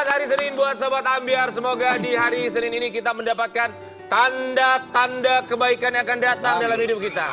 Selamat hari Senin buat Sobat Ambiar. Semoga di hari Senin ini kita mendapatkan tanda-tanda kebaikan yang akan datang dalam hidup kita.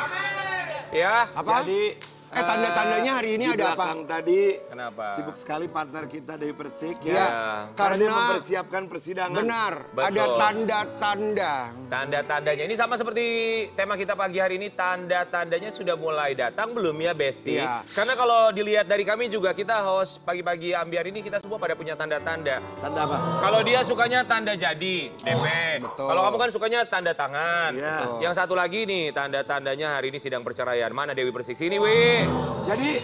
Ya. Apa? Jadi tanda-tandanya hari ini ada apa? Tadi kenapa? Sibuk sekali partner kita Dewi Persik Ya, ya. karena mempersiapkan persidangan. Benar, Betul. ada tanda-tanda. Tanda-tandanya ini sama seperti tema kita pagi hari ini, tanda-tandanya sudah mulai datang belum ya Besti? Iya. Karena kalau dilihat dari kami juga, kita host pagi-pagi Ambiar ini kita semua pada punya tanda-tanda. Tanda apa? Kalau dia sukanya tanda jadi, DP. Betul. Kalau kamu kan sukanya tanda tangan. Iya. Betul. Yang satu lagi nih, tanda-tandanya hari ini sidang perceraian. Mana Dewi Persik? Sini, Wi. Jadi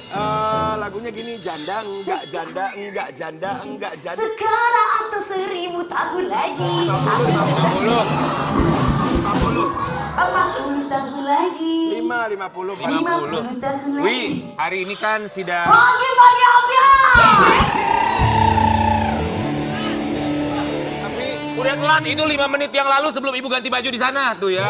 lagunya gini, janda enggak, janda enggak, janda enggak, janda. Sekarang atau 1000 tahun lagi. 50. 40 tahun lagi. 50 50 tahun lagi. Wi, hari ini kan sidang... Pagi-pagi Ambiar. Tapi Udah telat, itu 5 menit yang lalu sebelum ibu ganti baju di sana tuh ya.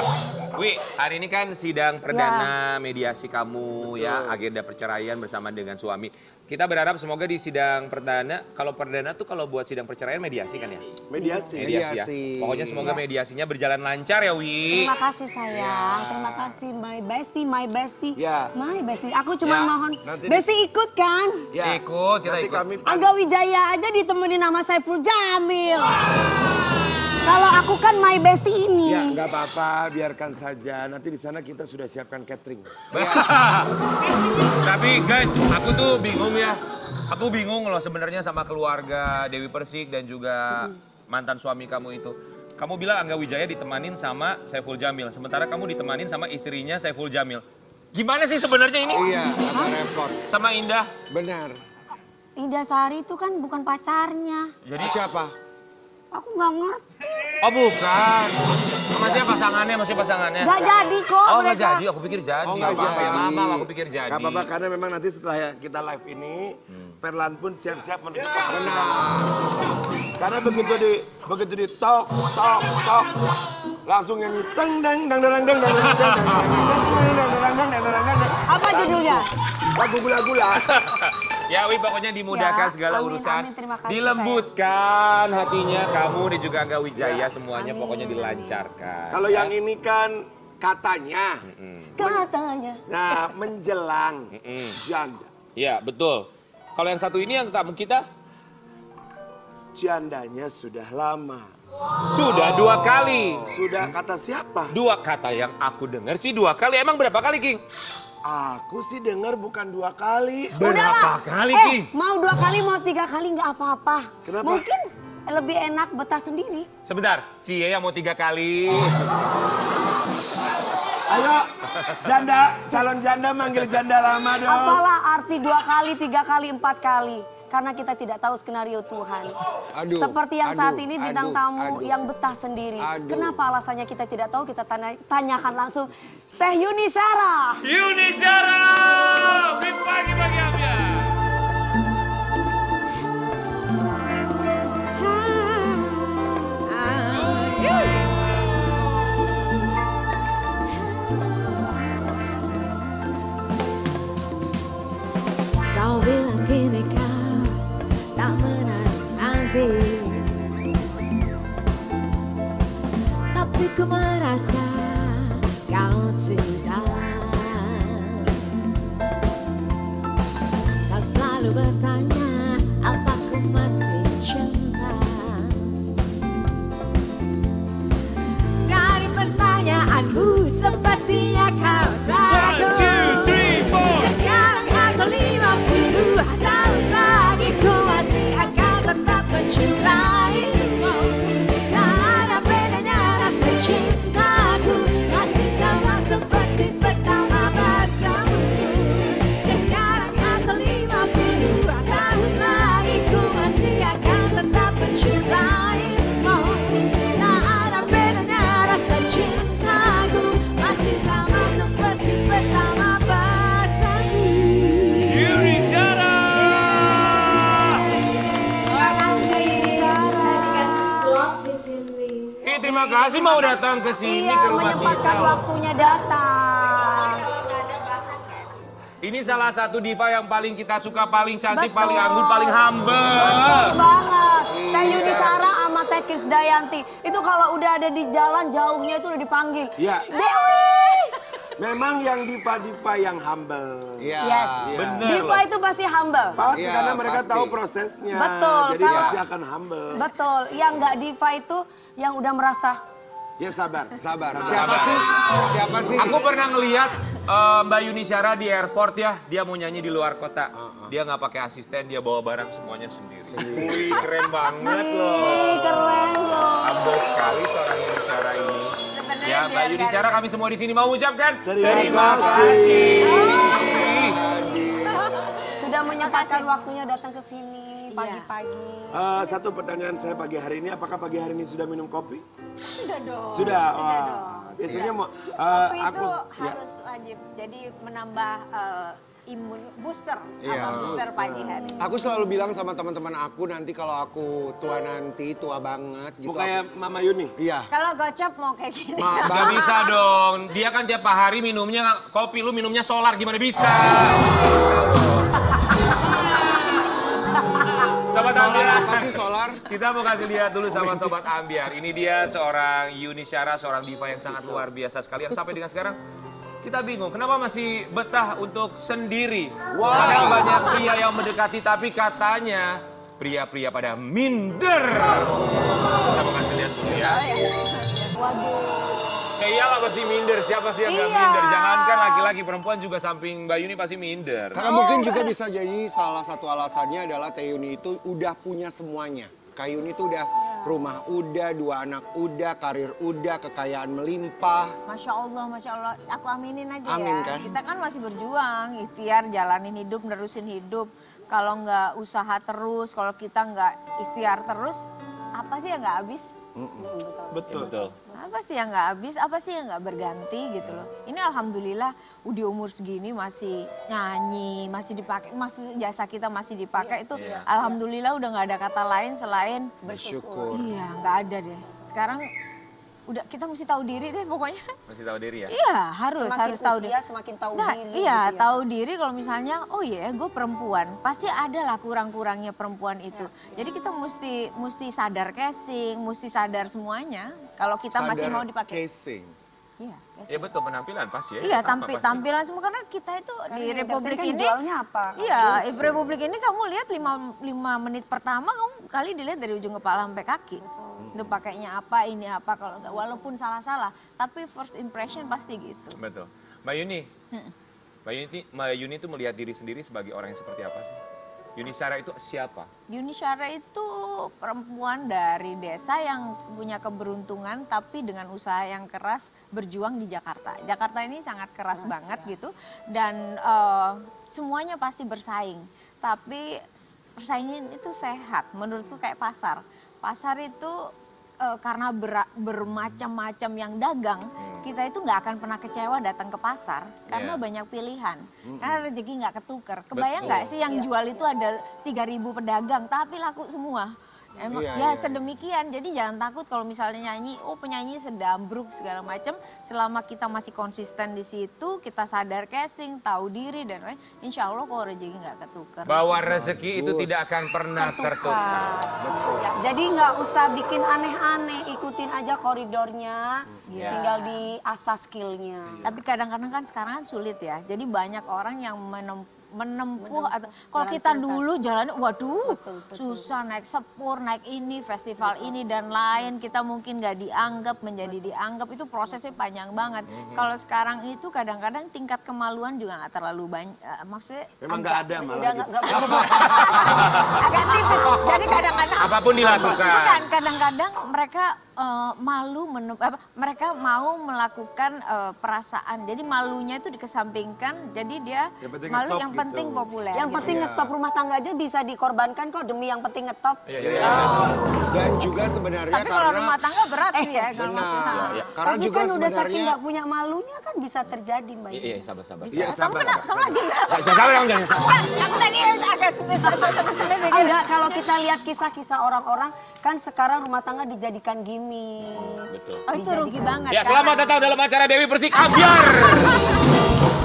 Wi, hari ini kan sidang perdana mediasi kamu ya, agenda perceraian bersama dengan suami. Kita berharap semoga di sidang perdana, kalau perdana tuh kalau buat sidang perceraian mediasi kan ya? Mediasi. Ya. Pokoknya semoga mediasinya berjalan lancar ya Wi. Terima kasih sayang, terima kasih my bestie, Ya. my bestie. Aku cuma Ya. mohon, Nanti- bestie ikut kan? Ya. Ikut, kita Nanti ikut. kami Angga Wijaya aja ditemenin sama Saiful Jamil. Kalau aku kan my bestie ini. Ya nggak apa-apa, biarkan saja. Nanti di sana kita sudah siapkan catering. Tapi guys, aku tuh bingung ya. Aku bingung loh sebenarnya sama keluarga Dewi Persik dan juga mantan suami kamu itu. Kamu bilang Angga Wijaya ditemanin sama Saiful Jamil, sementara kamu ditemanin sama istrinya Saiful Jamil. Gimana sih sebenarnya ini? iya, agak repot. Sama Indah. Benar. Indah Sari itu kan bukan pacarnya. Jadi Siapa? Aku nggak ngerti. oh bukan. Maksudnya pasangannya, Nggak jadi kok Oh nggak mereka. jadi, aku pikir jadi. Oh, nggak Apa-apa ya, jadi. Mama, aku pikir jadi. Gak apa-apa karena memang nanti setelah kita live ini, Perlan pun siap-siap menuju ke Benar. persidangan. Karena begitu di tok, langsung nyanyi teng deng deng deng deng deng deng deng deng deng. Apa judulnya? Lagu gula-gula. Ya Wi, pokoknya dimudahkan Ya, segala amin, urusan. amin, terima kasih, Dilembutkan hatinya kamu dan juga Angga Wijaya, semuanya Amin, pokoknya amin. dilancarkan. Kalau yang ini kan katanya, Katanya. nah menjelang janda. Iya, betul. Kalau yang satu ini yang tamu kita Jandanya sudah lama. sudah 2 kali. Sudah kata siapa? 2 kata yang aku dengar sih 2 kali. Emang berapa kali, King? Aku sih dengar bukan 2 kali. Berapa kali, King? Mau 2 kali, mau 3 kali nggak apa-apa. Kenapa? Mungkin lebih enak betah sendiri. Sebentar, Cie yang mau 3 kali. Ayo, janda, calon janda manggil janda lama dong. Apalah arti 2 kali, 3 kali, 4 kali. Karena kita tidak tahu skenario Tuhan. Aduh, Seperti yang saat ini bintang tamu aduh. yang betah sendiri. Aduh. Kenapa alasannya kita tidak tahu, kita tanyakan langsung Teh Yuni Sarah. Yuni Zara, di pagi-pagi Ambiar. Kau bilang kini kau tak menarik nanti, tapi ku merasa kau tidak. Kau selalu bertanya apa ku masih cinta. Dari pertanyaanmu sepertinya kau takut. 1, 2, 3, 4. Sekarang atau 50 tahun lagi ku masih akan tetap mencintaimu. Tak ada bedanya rasa cintaku, masih sama seperti pertama bertemu. Sekarang atau 50 tahun lagi ku masih akan tetap mencintaimu. Tak ada bedanya rasa cintaku, masih sama seperti pertama bertemu. Yuni Zara. Terima kasih, saya dikasih slot di sini. Terima kasih mau datang ke sini Iya, ke rumah menyempatkan kita. waktunya datang. Ini salah satu diva yang paling kita suka, paling cantik, Betul. paling anggun, paling humble. Betul banget. Teh Yuni Sarah sama Teh Krisdayanti. Itu kalau udah ada di jalan jauhnya itu udah dipanggil. Iya. Dewi. Memang yang diva-diva yang humble. Iya. Yes. Iya. Bener Diva loh. itu pasti humble. Pasti Iya, karena mereka pasti. tahu prosesnya. Betul, Jadi kalau- pasti akan humble. Betul. Yang nggak diva itu yang udah merasa. Ya sabar. Sabar. Siapa sih? Siapa sih? Aku pernah ngeliat Mbak Yuni Syara di airport ya, dia mau nyanyi di luar kota. Dia nggak pakai asisten, dia bawa barang semuanya sendiri. Wih, keren banget loh. Ih, keren loh. Humble sekali seorang Yuni Syara ini. Sebenarnya Ya, Mbak biar Yuni nggak- Syara, kami semua di sini mau ucapkan Terima kasih. Sudah menyempatkan waktunya datang ke sini pagi-pagi. Satu pertanyaan saya pagi hari ini, apakah pagi hari ini sudah minum kopi? Sudah dong. Sudah. Sudah Wah, dong. biasanya mau Kopi aku itu ya. harus wajib. Jadi menambah imun booster. Iya. Booster pagi hari. Aku selalu bilang sama teman-teman aku nanti kalau aku tua nanti, tua banget gitu. Mau kayak Mama Yuni. Iya. Kalau gocap mau kayak gini. Gak bisa dong, dia kan tiap hari minumnya kopi, lu minumnya solar, gimana bisa? Sobat Solar Ambiar, apa sih solar? kita mau kasih lihat dulu sama Sobat Ambiar. Ini dia seorang Yuni Syara, seorang diva yang sangat luar biasa sekali. Yang sampai dengan sekarang kita bingung, kenapa masih betah untuk sendiri? Padahal banyak pria yang mendekati, tapi katanya pria-pria pada minder. Kita mau kasih lihat dulu ya. Ya iyalah pasti minder, siapa sih yang gak Iya. minder? Jangankan laki-laki, perempuan juga samping Mbak Yuni pasti minder. Karena mungkin juga bisa jadi salah satu alasannya adalah Teh Yuni itu udah punya semuanya. Kak Yuni itu udah rumah udah, 2 anak udah, karir udah, kekayaan melimpah. Masya Allah, aku aminin aja Amin, ya. kan? Kita kan masih berjuang, ikhtiar jalanin hidup, nerusin hidup. Kalau nggak usaha terus, kalau kita nggak ikhtiar terus, apa sih yang nggak habis? Betul. Betul. Apa sih yang nggak habis, apa sih yang nggak berganti gitu loh. Ini alhamdulillah di umur segini masih nyanyi, masih dipakai, masih jasa kita masih dipakai itu Iya. alhamdulillah udah nggak ada kata lain selain Bersyukur. iya nggak ada deh. Sekarang udah kita mesti tahu diri deh pokoknya. Masih tahu diri ya? Iya harus tahu diri. Semakin tahu Nah, diri. iya, gitu ya. tahu diri kalau misalnya, oh iya, gue perempuan, pasti ada lah kurang-kurangnya perempuan itu. Jadi kita mesti sadar casing, mesti sadar semuanya. Kalau kita masih mau dipakai. Casing. Iya, Ya betul, penampilan pasti ya. iya Sama pasti. tampilan semua karena kita itu di Karena Republik kan ini. jualnya apa? Iya, di Republik ini kamu lihat 5 menit pertama kamu kali dilihat dari ujung kepala sampai kaki. Itu pakainya apa, ini apa, kalau enggak, walaupun salah-salah, tapi first impression pasti gitu. Betul. Mbak Yuni, Mbak Yuni itu melihat diri sendiri sebagai orang yang seperti apa sih? Yuni Syara itu siapa? Yuni Syara itu perempuan dari desa yang punya keberuntungan tapi dengan usaha yang keras berjuang di Jakarta. Jakarta ini sangat keras banget gitu dan semuanya pasti bersaing. Tapi persaingan itu sehat, menurutku kayak pasar. Pasar itu karena bermacam-macam yang dagang, kita itu nggak akan pernah kecewa datang ke pasar karena Iya. banyak pilihan. Karena rezeki nggak ketukar. Kebayang nggak Betul. sih yang jual itu ada 3.000 pedagang tapi laku semua. Emang Iya, ya iya, sedemikian. Jadi jangan takut kalau misalnya nyanyi, oh penyanyi sedambruk segala macam. Selama kita masih konsisten di situ, kita sadar casing, tahu diri dan lain, insya Allah kok rezeki nggak ketukar. Bahwa rezeki itu tidak akan pernah tertukar. Ya, jadi nggak usah bikin aneh-aneh, ikutin aja koridornya, Iya. tinggal diasah skillnya. Tapi kadang-kadang kan sekarang kan sulit ya. Jadi banyak orang yang menempuh atau kalau jalan kita pintas. dulu jalan waduh Betul, betul. susah naik sepur, naik ini, festival ini dan lain, kita mungkin nggak dianggap, menjadi dianggap, itu prosesnya panjang banget. Kalau sekarang itu kadang-kadang tingkat kemaluan juga nggak terlalu banyak, maksudnya Memang nggak ada malah Udah gitu. agak tipis. Jadi kadang-kadang Apapun dilakukan. bukan, kadang-kadang mereka malu mereka mau melakukan perasaan. Jadi malunya itu dikesampingkan. Jadi dia Yang penting malu ngetop yang gitu. penting populer. Yang gitu. penting Iya. ngetop rumah tangga aja bisa dikorbankan kok demi yang penting ngetop. Iya. Dan juga sebenarnya Tapi kalau karena rumah tangga berat sih ya kalau benar. maksudnya. Iya. Karena Tapi juga kan udah saking sebenarnya nggak punya malunya kan bisa terjadi Mbak Yuni. Iya, sabar. Bisa. Iya, kamu sabar, kan kamu lagi Sabar yang jangan sabar. aku tadi agak sempat Enggak, kalau kita lihat kisah-kisah orang-orang kan sekarang rumah tangga dijadikan gimmick. Betul. Oh itu rugi banget. Ya, selamat datang dalam acara Dewi Persik Ambiar.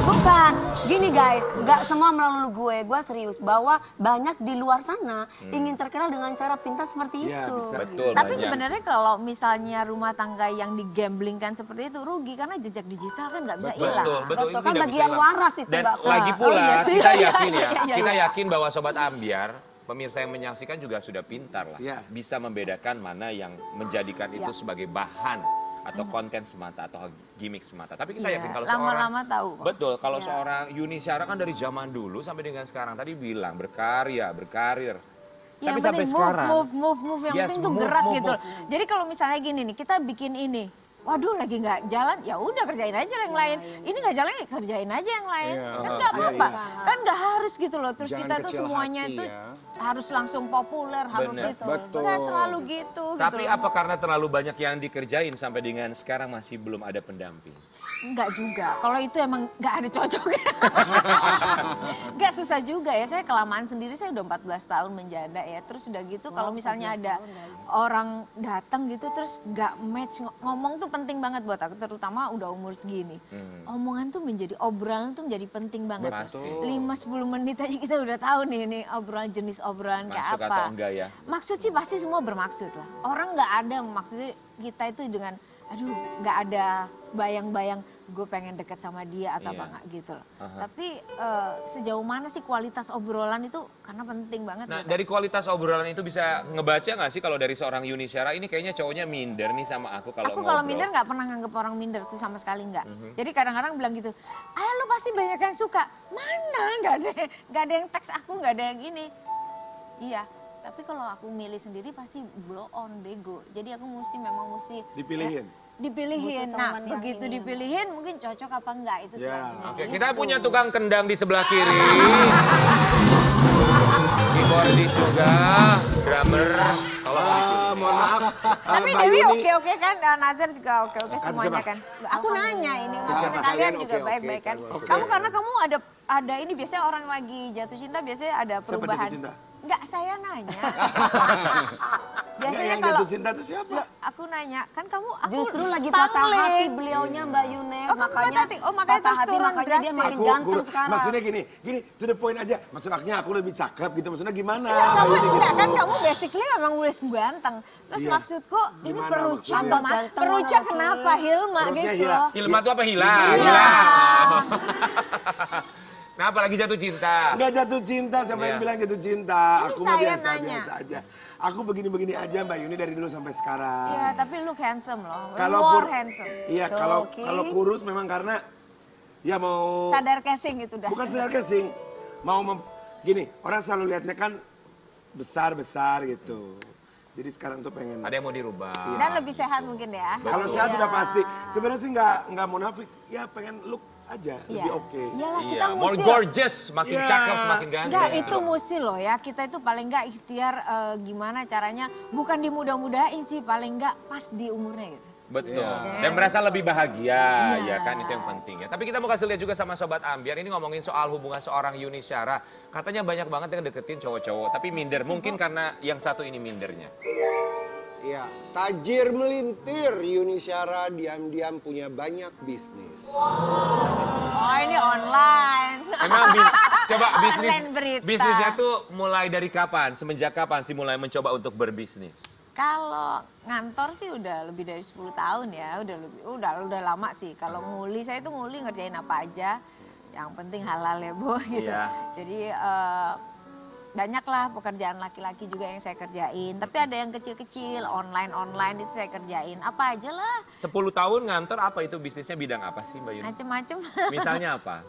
Bukan Bukan, gini guys, nggak semua melalui gue serius bahwa banyak di luar sana ingin terkenal dengan cara pintas seperti Iya, itu. bisa. Betul. Tapi banyak. sebenarnya kalau misalnya rumah tangga yang digamblingkan seperti itu rugi karena jejak digital kan nggak bisa hilang. Betul, betul. Betul, Itu kan tidak bagi bisa yang hilang. waras itu, Dan Mbak. lagi Oh, pula iya sih. kita Iya, yakin iya, ya, iya, kita iya. yakin bahwa Sobat Ambiar, pemirsa yang menyaksikan juga sudah pintar lah. Iya. Bisa membedakan mana yang menjadikan itu sebagai bahan atau konten semata atau gimmick semata. Tapi kita Iya, yakin kalau lama-lama tahu kok. Betul, kalau Iya. seorang Yuni Syara kan dari zaman dulu sampai dengan sekarang tadi bilang berkarya, berkarir. Yang Tapi sampai penting sekarang move. Yang Yes, penting tuh move, gerak move, gitu. move. Jadi kalau misalnya gini nih, kita bikin ini. Waduh lagi nggak jalan, ya udah kerjain aja yang lain. Ini nggak jalan, ya kerjain aja yang lain. Iya. Kan nggak apa-apa. Iya, Kan nggak harus gitu loh. Terus Jangan kita tuh kecil semuanya hati itu ya. harus langsung populer, harus Bener. gitu. Betul. Nggak selalu gitu. Tapi gitu loh. apa karena terlalu banyak yang dikerjain sampai dengan sekarang masih belum ada pendamping? Enggak juga, kalau itu emang nggak ada cocoknya. Nggak susah juga ya, saya kelamaan sendiri, saya udah 14 tahun menjanda ya. Terus udah gitu kalau misalnya ada orang datang gitu terus nggak match, ngomong tuh penting banget buat aku, terutama udah umur segini. Omongan tuh menjadi, obrolan tuh menjadi penting banget. Pasti. 5-10 menit aja kita udah tahu nih ini obrolan, jenis obrolan kayak Masuk apa. atau enggak ya? Maksud sih pasti semua bermaksud lah. Orang nggak ada maksudnya kita itu dengan, aduh nggak ada bayang-bayang gue pengen deket sama dia atau Iya. apa nggak gitu loh. Aha. Tapi sejauh mana sih kualitas obrolan itu karena penting banget. Nah, buat dari kualitas obrolan itu bisa ngebaca nggak sih kalau dari seorang Yuni Syara ini kayaknya cowoknya minder nih sama aku kalau aku ngobrol. kalau minder nggak pernah nganggep orang minder tuh sama sekali nggak. Mhm. Jadi kadang-kadang bilang gitu, lu pasti banyak yang suka. Mana nggak ada yang teks aku, nggak ada yang ini. Iya. Tapi kalau aku milih sendiri pasti blow on, bego. Jadi aku memang mesti Dipilihin. dipilihin. Butuh Nah, teman yang begitu ini. dipilihin mungkin cocok apa enggak itu Ya. selanjutnya. Oke, Gitu. kita punya tukang kendang di sebelah kiri. Keyboardis juga, drummer. Tolong dipilih. Mohon maaf. Tapi Mbak Dewi Yuni. oke-oke kan, Nazar juga oke-oke Kata semuanya siapa? kan. Aku nanya ini maksudnya Siapa kalian kalian juga oke-oke baik-baik kan. kan maksudnya. Kamu karena kamu ada ini biasanya orang lagi jatuh cinta biasanya ada Siapa perubahan. jatuh cinta? Enggak, saya nanya. Enggak, Biasanya yang kalau jatuh cinta itu siapa? aku nanya, kan kamu aku Justru lagi patah pangling. hati beliaunya Mbak Yune. Oh, kamu patah hati. Oh, makanya patah terus hati, turun makanya dia drastis. makin ganteng sekarang. Maksudnya gini, to the point aja. Maksudnya aku lebih cakep gitu. Maksudnya gimana? Iya, kamu Mbak Yuni enggak gitu. kan kamu basically memang udah ganteng. Terus Iya. maksudku ini Gimana peruca maksudnya? kemana? Ganteng Peruca mana kenapa laki? Hilma Perutnya gitu. Hila. Hilma tuh apa hilang? Iya. Hilang. Kenapa lagi jatuh cinta? Enggak jatuh cinta, siapa Iya. yang bilang jatuh cinta? Ini Aku mah saya biasa-biasa nanya. aja. Aku begini-begini aja Mbak Yuni dari dulu sampai sekarang. Iya, tapi look handsome loh. Kalau More kur- handsome. Iya, Tuh, kalau Ki. kalau kurus memang karena ya mau Sadar casing gitu dah. bukan sadar casing. Gini, orang selalu lihatnya kan besar-besar gitu. Jadi sekarang tuh pengen Ada yang mau dirubah. Dan lebih sehat mungkin ya. kalau Betul. sehat Iya. udah pasti. Sebenarnya sih nggak munafik. Ya pengen look aja, lebih oke. Iyalah kita Iya, more mesti. gorgeous, makin Iya. cakep, semakin ganteng. Enggak, itu mesti loh ya. Kita itu paling enggak ikhtiar gimana caranya. Bukan dimudah-mudahin sih, paling enggak pas di umurnya gitu. Betul. Iya. Dan merasa lebih bahagia, Iya. ya kan itu yang penting ya. Tapi kita mau kasih lihat juga sama Sobat Ambiar, ini ngomongin soal hubungan seorang Yuni Syara. Katanya banyak banget yang deketin cowok-cowok, tapi minder. Mungkin karena yang satu ini mindernya. Iya, tajir melintir, Yuni Syara diam-diam punya banyak bisnis. Oh ini online. Emang coba Online berita. bisnisnya tuh mulai dari kapan? Semenjak kapan sih mulai mencoba untuk berbisnis? Kalau ngantor sih udah lebih dari 10 tahun ya, udah lama sih. Kalau nguli, saya tuh nguli ngerjain apa aja, yang penting halal ya Bu gitu. Iya. Jadi banyak lah pekerjaan laki-laki juga yang saya kerjain. Tapi ada yang kecil-kecil, online itu saya kerjain. Apa aja lah, 10 tahun ngantor, apa itu bisnisnya bidang apa sih Mbak Yuni? macem-macem. Misalnya apa?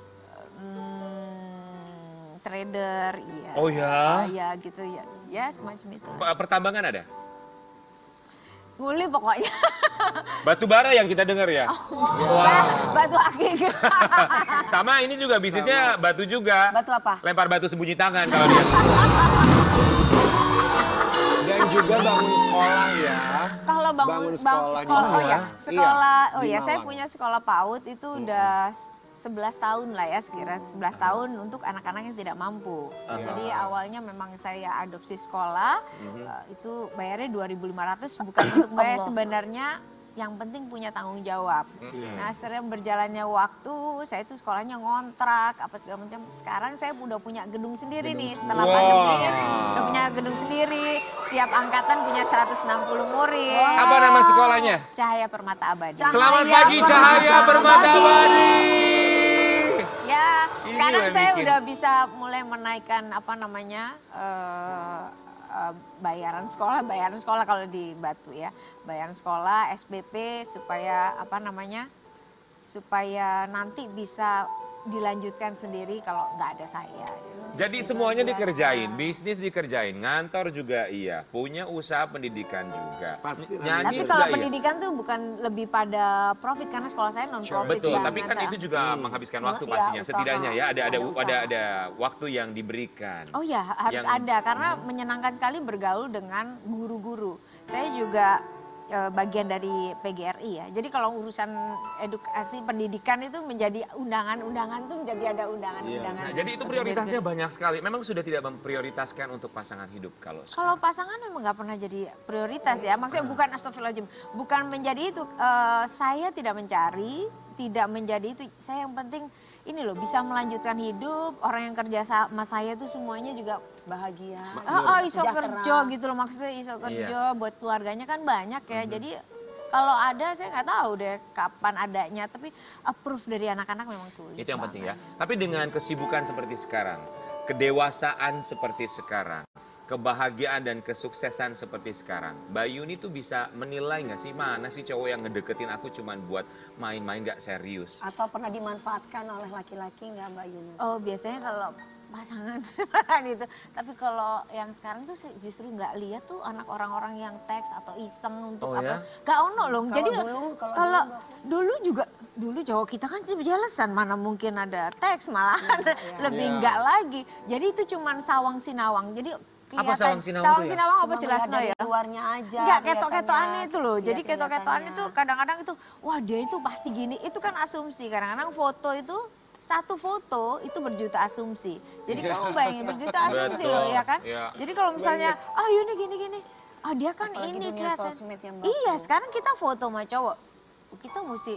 Trader, iya. Oh ya? Iya gitu ya, ya semacam itu. Pertambangan ada? Nguli pokoknya. Batu bara yang kita dengar ya? Batu akik. Sama ini juga bisnisnya batu juga. Batu apa? Lempar batu sembunyi tangan kalau dia. Dan juga bangun sekolah ya. Kalau Bangun sekolah di oh Malang. ya, sekolah, Iya, oh di ya saya Malang. punya sekolah PAUD itu udah 11 tahun lah ya, sekira 11 tahun untuk anak-anak yang tidak mampu. Jadi awalnya memang saya adopsi sekolah, itu bayarnya 2.500 bukan untuk bayar sebenarnya yang penting punya tanggung jawab. Nah sering berjalannya waktu, saya itu sekolahnya ngontrak, apa segala macam. Sekarang saya udah punya gedung sendiri nih setelah pandemi. Udah punya gedung sendiri, setiap angkatan punya 160 murid. Apa nama sekolahnya? Cahaya Permata Abadi. Selamat pagi Cahaya Permata Abadi. Ya, Ini sekarang yang saya bikin. udah bisa mulai menaikkan apa namanya bayaran sekolah kalau di Batu ya, bayaran sekolah SPP supaya apa namanya, supaya nanti bisa dilanjutkan sendiri kalau nggak ada saya. Jadi semuanya dikerjain, bisnis dikerjain, ngantor juga iya, punya usaha pendidikan juga. Pasti Nyanyi Tapi juga kalau iya. pendidikan tuh bukan lebih pada profit karena sekolah saya non profit. Betul, ya. tapi kan itu juga menghabiskan waktu Iya, pastinya. usaha. Setidaknya ya Ada usaha. ada waktu yang diberikan. Oh ya harus Yang- ada karena menyenangkan sekali bergaul dengan guru-guru. Saya juga bagian dari PGRI ya. Jadi kalau urusan edukasi pendidikan itu menjadi undangan-undangan tuh menjadi ada undangan-undangan. Nah, jadi itu prioritasnya banyak sekali. Memang sudah tidak memprioritaskan untuk pasangan hidup kalau Kalau pasangan memang nggak pernah jadi prioritas ya. Maksudnya bukan astagfirullahaladzim, bukan menjadi itu. Saya tidak mencari, tidak menjadi itu. Saya yang penting ini loh bisa melanjutkan hidup. Orang yang kerja sama saya itu semuanya juga Bahagia. iso sejahtera. kerja gitu loh, maksudnya iso kerja buat keluarganya kan banyak ya. Jadi kalau ada saya nggak tahu deh kapan adanya, tapi approve dari anak-anak memang sulit. itu yang penting ya. banget. Tapi dengan kesibukan seperti sekarang, kedewasaan seperti sekarang, kebahagiaan dan kesuksesan seperti sekarang, Mbak Yuni tuh bisa menilai nggak sih mana sih cowok yang ngedeketin aku cuman buat main-main nggak serius? Atau pernah dimanfaatkan oleh laki-laki nggak Mbak Yuni? Oh biasanya kalau pasangan itu, tapi kalau yang sekarang tuh saya justru nggak lihat tuh anak orang-orang yang teks atau iseng untuk Oh, apa, ya? nggak ono loh. Kalau Jadi kalau dulu cowok kita kan jelasan mana mungkin ada teks malahan lebih Iya. nggak lagi. Jadi itu cuman sawang sinawang. Jadi Apa sawang sinawang Sawang tuh ya? sinawang apa Cuma jelas melihat ya? dari luarnya aja. Enggak, kelihatannya. ketok-ketokan itu loh. Iya, Jadi ketok-ketokan kelihatannya. itu kadang-kadang itu, wah dia itu pasti gini. Itu kan asumsi. Kadang-kadang foto itu, satu foto itu berjuta asumsi. Jadi kamu bayangin berjuta asumsi Betul, loh ya kan. iya. Jadi kalau misalnya, Yuni gini-gini. Dia kan Apalagi ini dunia kelihatan. sosmed yang Iya, baku. sekarang kita foto sama cowok. Kita mesti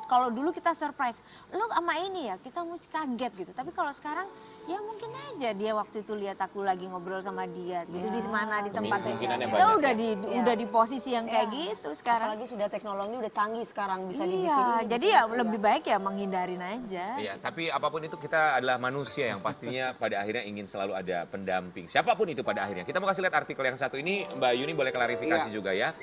kalau dulu kita surprise, lo sama ini ya, kita mesti kaget gitu. Tapi kalau sekarang ya mungkin aja dia waktu itu lihat aku lagi ngobrol sama dia gitu di mana di tempat Kemungkinannya kita banyak udah ya. udah di posisi yang kayak gitu sekarang. Apalagi sudah teknologi udah canggih sekarang bisa dibikin. Iya, ini, jadi bikin ya itu lebih baik ya menghindarin aja. Iya, tapi apapun itu kita adalah manusia yang pastinya pada akhirnya ingin selalu ada pendamping. Siapapun itu pada akhirnya. Kita mau kasih lihat artikel yang satu ini, Mbak Yuni boleh klarifikasi Iya. juga ya.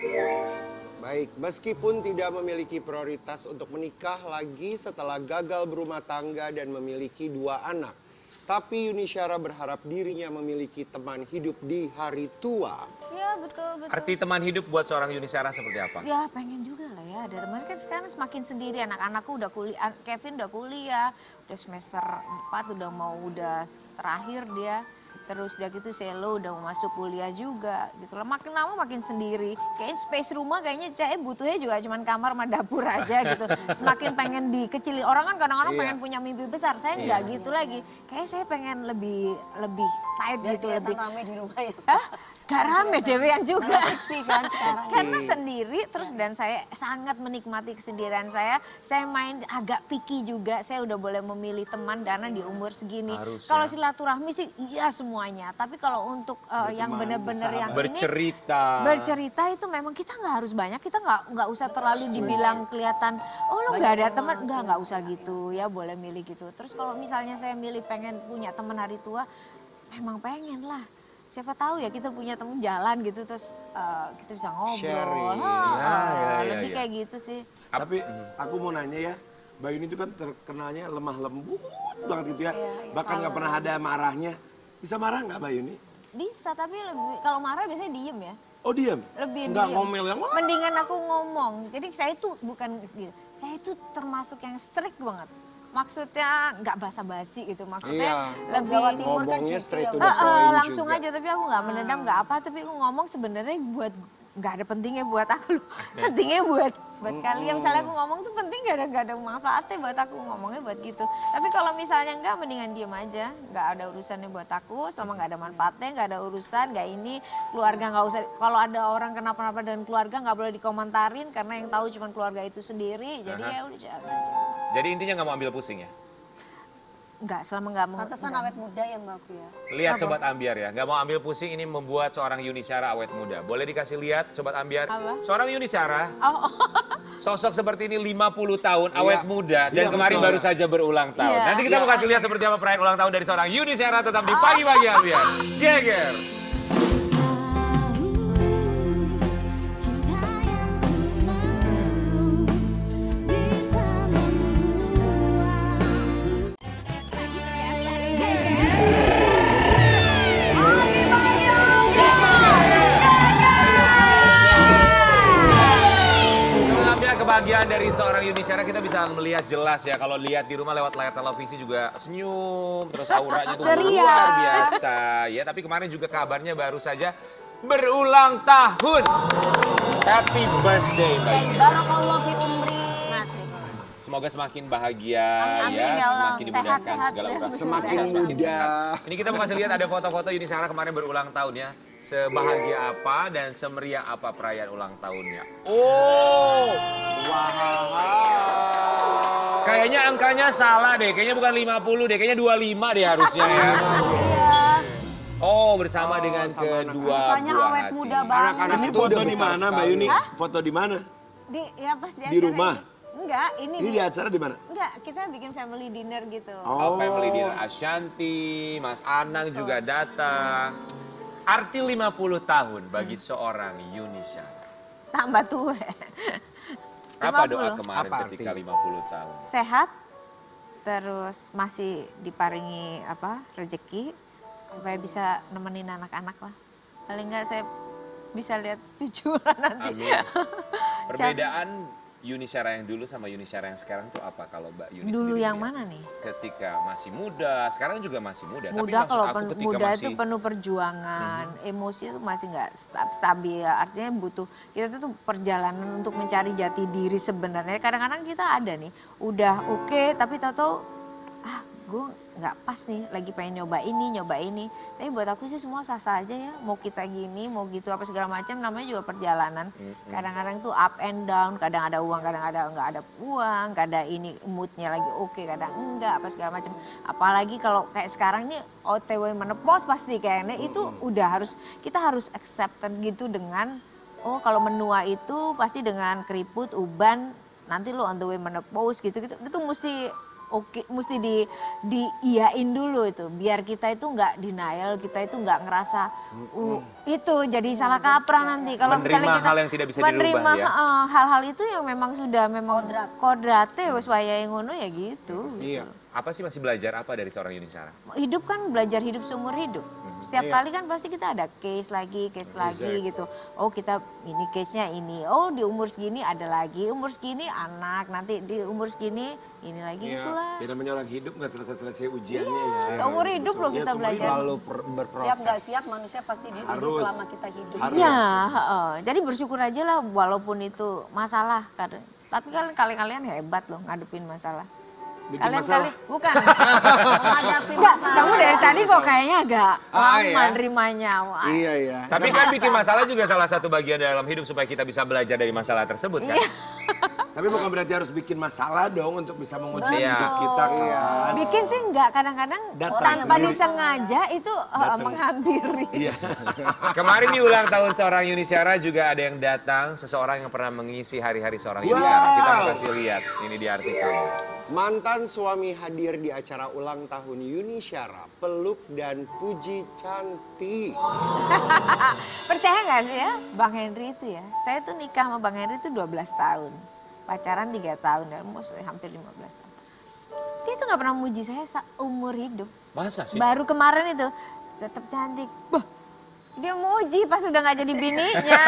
Baik, meskipun tidak memiliki prioritas untuk menikah lagi setelah gagal berumah tangga dan memiliki 2 anak, tapi Yuni Syara berharap dirinya memiliki teman hidup di hari tua. Iya, betul. Arti teman hidup buat seorang Yuni Syara seperti apa? Ya pengen juga lah ya, ada teman kan sekarang semakin sendiri, anak-anakku udah kuliah, Kevin udah kuliah, udah semester 4 udah terakhir dia. Terus udah gitu Selo udah mau masuk kuliah juga gitu lah. Makin lama makin sendiri. Kayaknya space rumah kayaknya saya butuhnya juga cuman kamar sama dapur aja gitu. Semakin pengen dikecilin. Orang kan kadang-kadang Iya. pengen punya mimpi besar. Saya nggak gitu lagi. Kayaknya saya pengen lebih tight Biar gitu. kelihatan Lebih. rame di rumah ya. Hah? Gak rame dewean juga. Sepi kan sekarang. Karena sendiri terus dan saya sangat menikmati kesendirian saya. Saya main agak picky juga. Saya udah boleh memilih teman karena di umur segini. Harus, Kalau ya. silaturahmi sih iya semuanya. Tapi kalau untuk yang benar-benar yang ini bercerita itu memang kita nggak harus banyak. Kita nggak usah terlalu dibilang kelihatan. Oh lo nggak ada teman. Nggak usah gitu ya. Boleh milih gitu. Terus kalau misalnya saya milih pengen punya teman hari tua, memang pengen lah. Siapa tahu ya kita punya temen jalan gitu terus kita bisa ngobrol. Sharing. Lebih kayak gitu sih. Tapi aku mau nanya ya, Mbak Yuni itu kan terkenalnya lemah lembut banget gitu ya. Bahkan nggak pernah ada marahnya. Bisa marah nggak Mbak Yuni? Bisa tapi lebih kalau marah biasanya diem ya. Oh diam? Lebih Nggak diem. ngomel yang wah. Mendingan aku ngomong. Jadi saya itu bukan gitu. Saya itu termasuk yang strict banget. Maksudnya nggak basa-basi gitu. Maksudnya lebih Jawa Timur kan Ngomongnya gitu straight ya, to Mbak. the point langsung juga. aja tapi aku nggak menendam nggak apa tapi aku ngomong sebenarnya buat nggak ada pentingnya buat aku loh. Pentingnya buat Buat kalian, misalnya aku ngomong tuh penting gak ada manfaatnya buat aku, ngomongnya buat gitu. Tapi kalau misalnya enggak, mendingan diem aja. Gak ada urusannya buat aku, selama gak ada manfaatnya, gak ada urusan, gak ini. Keluarga gak usah, kalau ada orang kenapa-napa dengan keluarga gak boleh dikomentarin. Karena yang tahu cuma keluarga itu sendiri, jadi ya udah jalan aja. Jadi intinya nggak mau ambil pusing ya? Enggak, selama nggak mau. Pantesan awet muda ya Mbak aku ya. Lihat Sobat Ambiar ya, nggak mau ambil pusing ini membuat seorang Yuni Syara awet muda. Boleh dikasih lihat Sobat Ambiar? Apa? Seorang Yuni Syara, Oh, sosok seperti ini 50 tahun, awet muda, dan Iya, kemarin betul. baru saja berulang tahun. Iya. Nanti kita mau kasih lihat seperti apa perayaan ulang tahun dari seorang Yuni Syara tetap di Pagi-Pagi Ambiar. Geger! Kebahagiaan dari seorang Yuni Syara kita bisa melihat jelas ya, kalau lihat di rumah lewat layar televisi juga senyum, terus auranya tuh Ceria. luar biasa ya. Tapi kemarin juga kabarnya baru saja berulang tahun. Happy birthday Mbak Yuni. Barakallahu fi umri. Semoga semakin bahagia Amin, ya, ya Allah. semakin dimudahkan Sehat-sehat segala dan urusan. Semakin Semakin muda. sehat. Ini kita mau kasih lihat ada foto-foto Yuni Syara kemarin berulang tahun ya. Sebahagia apa dan semeriah apa perayaan ulang tahunnya. Oh, Wah. kayaknya angkanya salah deh. Kayaknya bukan 50 deh, kayaknya 25 deh harusnya ya. Oh, bersama dengan sama kedua Mukanya buah awet hati. muda banget. Anak-anak Ini itu foto udah di besar mana Mbak sekali. Yuni? Foto di mana? ya pas di Di acara rumah? ini. Enggak, Ini ini di acara di mana? enggak, kita bikin family dinner gitu. Oh, family dinner Ashanti, Mas Anang juga datang. Arti 50 tahun bagi seorang Yuni Syara. Tambah tua. Apa doa 50. kemarin Apa ketika artinya? 50 tahun? Sehat, terus masih diparingi rezeki supaya bisa nemenin anak-anak lah. Paling enggak saya bisa lihat cucu lah nanti. Amin. Perbedaan Yuni Syara yang dulu sama Yuni Syara yang sekarang tuh apa kalau Mbak Yuni Dulu sendiri yang melihat? mana nih? Ketika masih muda, sekarang juga masih muda. Tapi Muda, maksud kalau aku ketika muda masih itu penuh perjuangan, emosi itu masih nggak stabil. Artinya butuh, kita tuh perjalanan untuk mencari jati diri sebenarnya. Kadang-kadang kita ada nih, udah oke, tapi tahu-tahu gue nggak pas nih, lagi pengen nyoba ini. Tapi buat aku sih semua sah-sah aja ya. Mau kita gini, mau gitu apa segala macam, namanya juga perjalanan. Kadang-kadang tuh up and down, kadang ada uang, kadang ada nggak ada uang, kadang ini moodnya lagi oke, kadang enggak apa segala macam. Apalagi kalau kayak sekarang ini OTW menepos pasti kayaknya itu udah kita harus accepted gitu dengan kalau menua itu pasti dengan keriput, uban, nanti lo on the way menepos gitu-gitu. Itu mesti diiyain dulu itu, biar kita itu nggak denial, kita itu nggak ngerasa itu jadi salah kaprah nanti. Kalau misalnya menerima kita hal yang tidak bisa menerima dirubah ya. hal-hal itu yang memang sudah kodratnya wis wayahe ngono ya gitu. Iya. apa sih masih belajar apa dari seorang Yuni Syara? Hidup kan belajar hidup seumur hidup. Setiap Iya. kali kan pasti kita ada case lagi gitu. Oh kita ini case-nya ini. Oh di umur segini ada lagi. Umur segini anak. Nanti di umur segini ini lagi Iya. itulah. Ya namanya orang hidup nggak selesai-selesai ujiannya ya. Seumur hidup loh kita seumur belajar. Selalu Siap berproses. nggak siap manusia pasti diuji Harus. selama kita hidup. Harus. Iya, jadi bersyukur aja lah walaupun itu masalah. Tapi kalian hebat loh ngadepin masalah. Bikin masalah. Bukan. Menghadapi Enggak, masalah. kamu dari tadi kok kayaknya agak lama ya. nerimanya. Wah. Iya, iya. Tapi kan bikin masalah juga salah satu bagian dalam hidup supaya kita bisa belajar dari masalah tersebut kan? Tapi bukan berarti harus bikin masalah dong untuk bisa menguji Iya. hidup kita kan. Bikin sih enggak, kadang-kadang Datang tanpa sendiri. disengaja itu Datang. menghampiri. Iya. Kemarin di ulang tahun seorang Yuni Syara juga ada yang datang, seseorang yang pernah mengisi hari-hari seorang Yuni Wow. Syara. Kita mau kasih lihat, ini di artikel. Mantan suami hadir di acara ulang tahun Yuni Syara, peluk dan puji cantik. Percaya nggak sih ya, Bang Henry itu ya. Saya tuh nikah sama Bang Henry itu 12 tahun. Pacaran 3 tahun, hampir 15 tahun. Dia tuh nggak pernah muji saya seumur hidup. Masa sih? Baru kemarin itu, tetap cantik. Bah, dia muji pas udah nggak jadi bininya.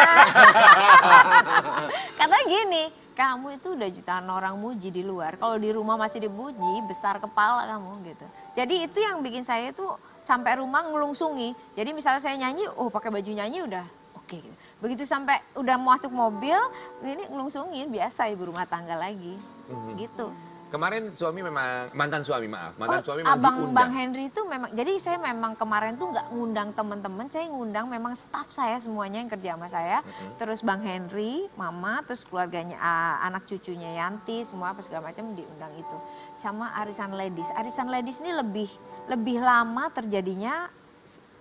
Katanya gini, kamu itu udah jutaan orang muji di luar. Kalau di rumah masih dipuji, besar kepala kamu gitu. Jadi itu yang bikin saya tuh sampai rumah ngelungsungi. Jadi misalnya saya nyanyi, pakai baju nyanyi udah oke oke. Begitu sampai udah masuk mobil, ini ngelungsungin biasa ibu rumah tangga lagi, gitu. Kemarin suami memang, mantan suami suami memang Abang diundang. Bang Henry itu memang, jadi saya memang kemarin tuh nggak ngundang teman-teman, saya ngundang memang staff saya semuanya yang kerja sama saya. Terus Bang Henry, Mama, terus keluarganya, anak cucunya Yanti, semua apa segala macam diundang itu. Sama arisan ladies. Arisan ladies ini lebih lama terjadinya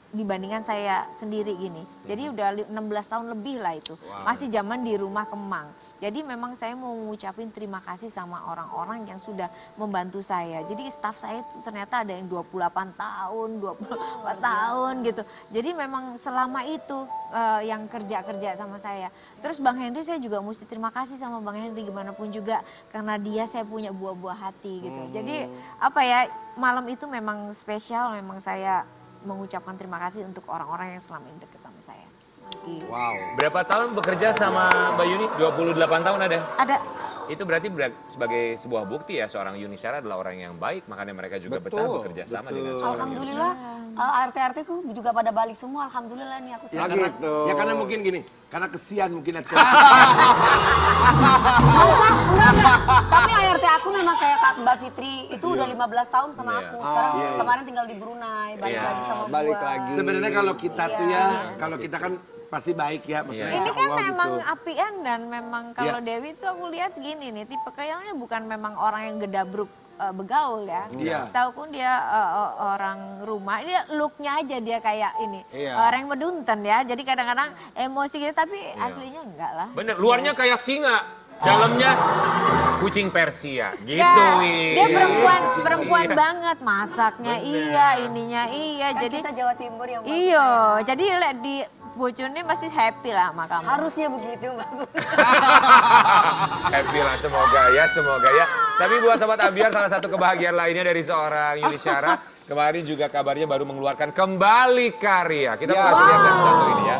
dibandingkan saya sendiri gini. Jadi udah 16 tahun lebih lah itu. Masih zaman di rumah Kemang. Jadi memang saya mau ngucapin terima kasih sama orang-orang yang sudah membantu saya. Jadi staf saya itu ternyata ada yang 28 tahun, 24 tahun gitu. Jadi memang selama itu yang kerja-kerja sama saya. Terus Bang Henry saya juga mesti terima kasih sama Bang Henry gimana pun juga. Karena dia saya punya buah-buah hati gitu. Jadi apa ya, malam itu memang spesial, memang saya mengucapkan terima kasih untuk orang-orang yang selama ini dekat sama saya. Wow. Berapa tahun bekerja sama Mbak Yuni? 28 tahun ada? Ada. Itu berarti sebagai sebuah bukti ya seorang Yuni Syara adalah orang yang baik, makanya mereka juga betah bekerja sama dengan seorang Yuni Syara. Alhamdulillah, RT-RT ku juga pada balik semua. Alhamdulillah nih aku Ya sih. gitu. Ya karena mungkin gini, karena kesian mungkin Enggak. Tapi ART aku memang kayak Kak Mbak Fitri, itu udah 15 tahun sama aku. Sekarang kemarin tinggal di Brunei, balik lagi sama gua. Balik lagi. sebenarnya kalau kita tuh ya, kalau kita kan pasti baik ya, maksudnya Ini insya kan Allah memang gitu. apian dan memang kalau Dewi tuh aku lihat gini nih, tipe kayaknya bukan memang orang yang gedabruk begaul ya. Iya. Setahu pun dia orang rumah, dia looknya aja dia kayak ini. Iya. Orang yang medunten ya, jadi kadang-kadang emosi gitu tapi aslinya enggak lah. Bener, luarnya kayak singa, dalamnya kucing Persia, gitu Ya, Wi. dia perempuan banget, masaknya iya, ininya iya. Kan Jadi kita Jawa Timur yang bagus. iya, jadi di bocornya pasti happy lah sama kamu. Harusnya begitu Mbak. Happy lah, semoga ya. Tapi buat Sobat Ambiar, salah satu kebahagiaan lainnya dari seorang Yuni Syara, kemarin juga kabarnya baru mengeluarkan kembali karya. Kita Ya. kasih lihat satu ini ya.